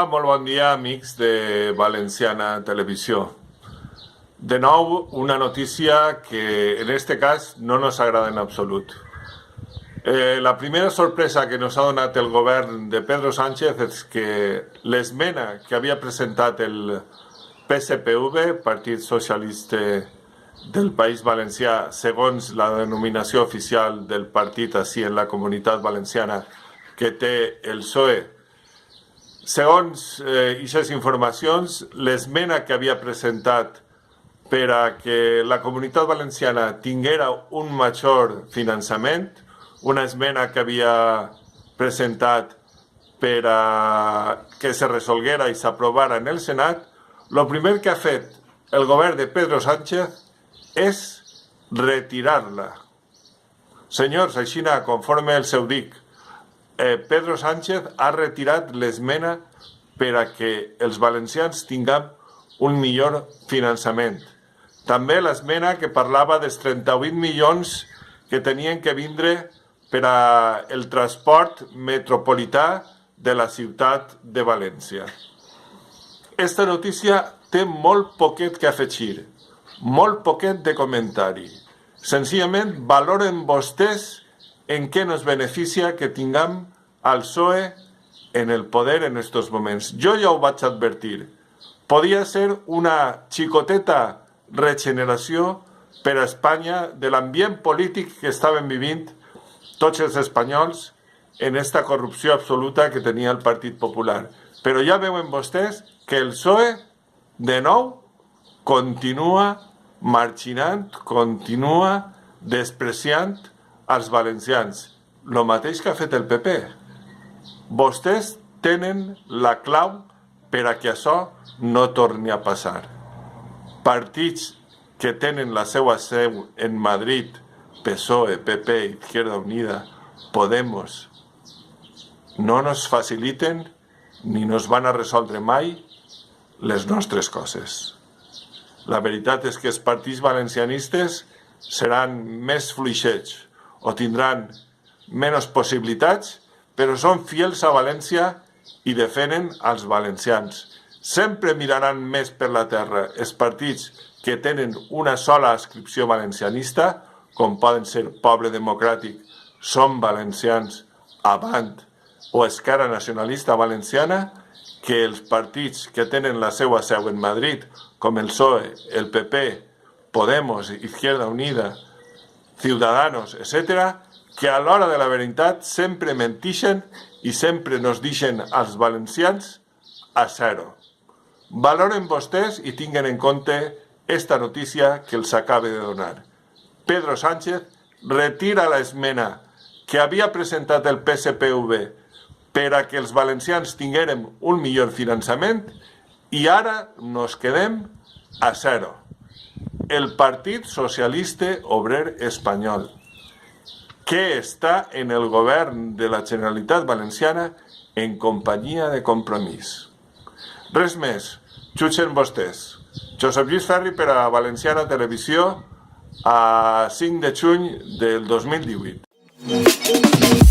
Hola, molt bon dia, amics de Valenciana Televisió. De nou, una notícia que en este cas no nos agrada en absolut. La primera sorpresa que nos ha donat el govern de Pedro Sánchez és que l'esmena que havia presentat el PSPV, Partit Socialista del País Valencià, segons la denominació oficial del partit així en la Comunitat Valenciana que té el PSOE, segons aquestes informacions, l'esmena que havia presentat per a que la Comunitat Valenciana tinguera un major finançament, una esmena que havia presentat per a que se resolguera i s'aprovara en el Senat, el primer que ha fet el govern de Pedro Sánchez és retirar-la. Senyors, així conforme el seu dic, Pedro Sánchez ha retirat l'esmena per a que els valencians tinguem un millor finançament. També l'esmena que parlava dels 38 milions que tenien que vindre per al transport metropolità de la ciutat de València. Esta notícia té molt poquet que afegir, molt poquet de comentari. Senzillament valoren vostès en què nos beneficia que tinguem al PSOE en el poder en estos moments. Jo ja ho vaig advertir. Podia ser una xicoteta regeneració per a Espanya de l'ambient polític que estaven vivint tots els espanyols en esta corrupció absoluta que tenia el Partit Popular. Però ja veuen vostès que el PSOE, de nou, continua marginant, continua despreciant als valencians. El mateix que ha fet el PP. Vostès tenen la clau per a que això no torni a passar. Partits que tenen la seva seu en Madrid, PSOE, PP, Izquierda Unida, Podemos, no nos faciliten ni nos van a resoldre mai les nostres coses. La veritat és que els partits valencianistes seran més fluixets o tindran menys possibilitats, però són fidels a València i defenen els valencians. Sempre miraran més per la terra els partits que tenen una sola adscripció valencianista, com poden ser Poble Democràtic, Som Valencians, Avant o Esquerra Nacionalista Valenciana, que els partits que tenen la seva seu en Madrid, com el PSOE, el PP, Podemos, Izquierda Unida, Ciudadanos, etc., que a l'hora de la veritat sempre mentixen i sempre nos deixen als valencians a zero. Valoren vostès i tinguen en compte esta notícia que els acaba de donar. Pedro Sánchez retira l'esmena que havia presentat el PSPV per a que els valencians tinguérem un millor finançament i ara nos quedem a zero. El Partit Socialista Obrer Espanyol, que està en el govern de la Generalitat Valenciana en companyia de Compromís. Res més, jutgen vostès. Josep Lluís Ferri per a Valenciana Televisió a 5 de juny del 2018.